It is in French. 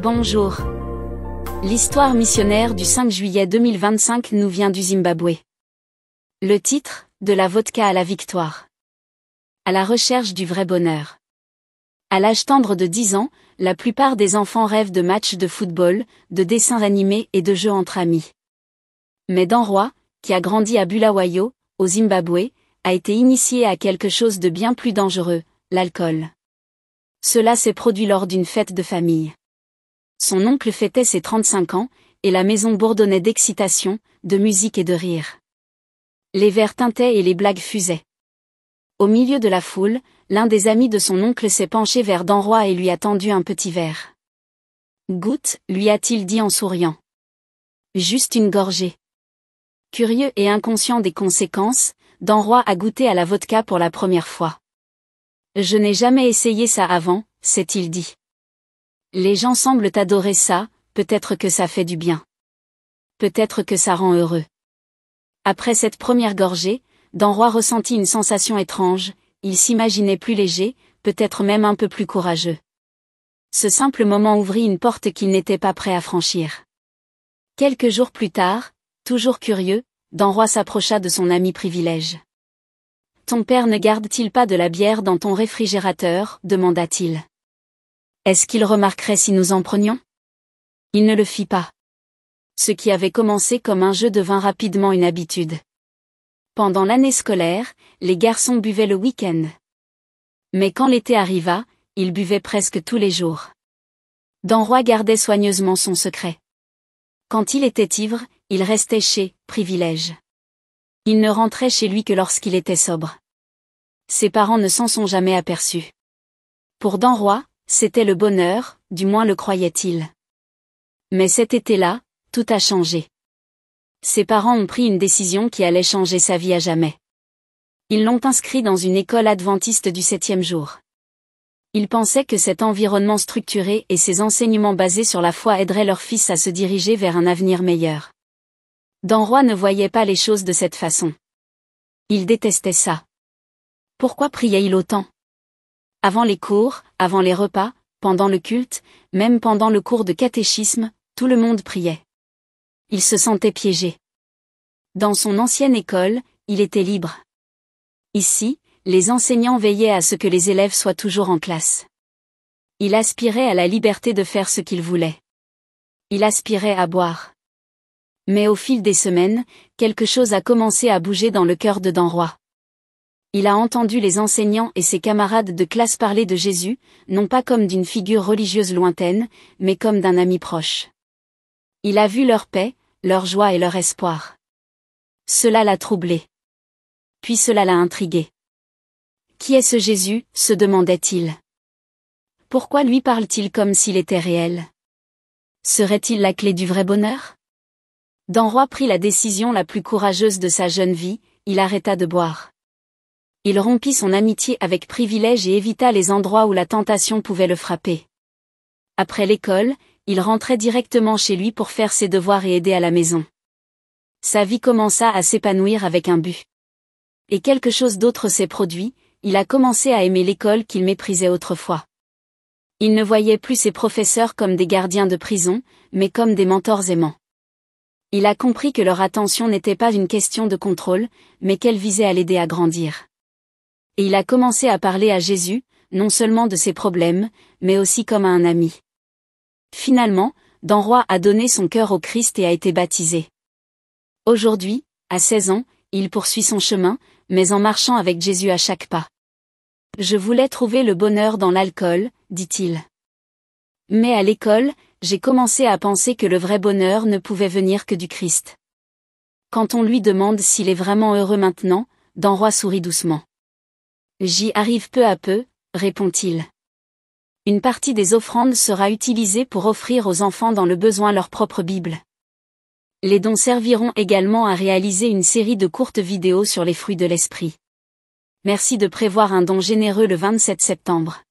Bonjour. L'histoire missionnaire du 5 juillet 2025 nous vient du Zimbabwe. Le titre, de la vodka à la victoire. À la recherche du vrai bonheur. À l'âge tendre de 10 ans, la plupart des enfants rêvent de matchs de football, de dessins animés et de jeux entre amis. Mais Dan Roy, qui a grandi à Bulawayo, au Zimbabwe, a été initié à quelque chose de bien plus dangereux, l'alcool. Cela s'est produit lors d'une fête de famille. Son oncle fêtait ses 35 ans, et la maison bourdonnait d'excitation, de musique et de rire. Les verres tintaient et les blagues fusaient. Au milieu de la foule, l'un des amis de son oncle s'est penché vers Dan Roy et lui a tendu un petit verre. « Goûte », lui a-t-il dit en souriant. « Juste une gorgée. » Curieux et inconscient des conséquences, Dan Roy a goûté à la vodka pour la première fois. « Je n'ai jamais essayé ça avant », s'est-il dit. Les gens semblent adorer ça, peut-être que ça fait du bien. Peut-être que ça rend heureux. Après cette première gorgée, Dan Roy ressentit une sensation étrange, il s'imaginait plus léger, peut-être même un peu plus courageux. Ce simple moment ouvrit une porte qu'il n'était pas prêt à franchir. Quelques jours plus tard, toujours curieux, Dan Roy s'approcha de son ami privilège. « Ton père ne garde-t-il pas de la bière dans ton réfrigérateur ?» demanda-t-il. Est-ce qu'il remarquerait si nous en prenions ? Il ne le fit pas. Ce qui avait commencé comme un jeu devint rapidement une habitude. Pendant l'année scolaire, les garçons buvaient le week-end. Mais quand l'été arriva, ils buvaient presque tous les jours. Dan Roy gardait soigneusement son secret. Quand il était ivre, il restait chez Privilège. Il ne rentrait chez lui que lorsqu'il était sobre. Ses parents ne s'en sont jamais aperçus. Pour Dan Roy, c'était le bonheur, du moins le croyait-il. Mais cet été-là, tout a changé. Ses parents ont pris une décision qui allait changer sa vie à jamais. Ils l'ont inscrit dans une école adventiste du 7e jour. Ils pensaient que cet environnement structuré et ses enseignements basés sur la foi aideraient leur fils à se diriger vers un avenir meilleur. Dan Roy ne voyait pas les choses de cette façon. Il détestait ça. Pourquoi priait-il autant ? Avant les cours, avant les repas, pendant le culte, même pendant le cours de catéchisme, tout le monde priait. Il se sentait piégé. Dans son ancienne école, il était libre. Ici, les enseignants veillaient à ce que les élèves soient toujours en classe. Il aspirait à la liberté de faire ce qu'il voulait. Il aspirait à boire. Mais au fil des semaines, quelque chose a commencé à bouger dans le cœur de Dan Roy. Il a entendu les enseignants et ses camarades de classe parler de Jésus, non pas comme d'une figure religieuse lointaine, mais comme d'un ami proche. Il a vu leur paix, leur joie et leur espoir. Cela l'a troublé. Puis cela l'a intrigué. Qui est ce Jésus ? Se demandait-il. Pourquoi lui parle-t-il comme s'il était réel ? Serait-il la clé du vrai bonheur ? Dan Roy prit la décision la plus courageuse de sa jeune vie, il arrêta de boire. Il rompit son amitié avec Privilège et évita les endroits où la tentation pouvait le frapper. Après l'école, il rentrait directement chez lui pour faire ses devoirs et aider à la maison. Sa vie commença à s'épanouir avec un but. Et quelque chose d'autre s'est produit, il a commencé à aimer l'école qu'il méprisait autrefois. Il ne voyait plus ses professeurs comme des gardiens de prison, mais comme des mentors aimants. Il a compris que leur attention n'était pas une question de contrôle, mais qu'elle visait à l'aider à grandir. Et il a commencé à parler à Jésus, non seulement de ses problèmes, mais aussi comme à un ami. Finalement, Dan Roy a donné son cœur au Christ et a été baptisé. Aujourd'hui, à 16 ans, il poursuit son chemin, mais en marchant avec Jésus à chaque pas. « Je voulais trouver le bonheur dans l'alcool », dit-il. Mais à l'école, j'ai commencé à penser que le vrai bonheur ne pouvait venir que du Christ. Quand on lui demande s'il est vraiment heureux maintenant, Dan Roy sourit doucement. J'y arrive peu à peu, répond-il. Une partie des offrandes sera utilisée pour offrir aux enfants dans le besoin leur propre Bible. Les dons serviront également à réaliser une série de courtes vidéos sur les fruits de l'esprit. Merci de prévoir un don généreux le 27 septembre.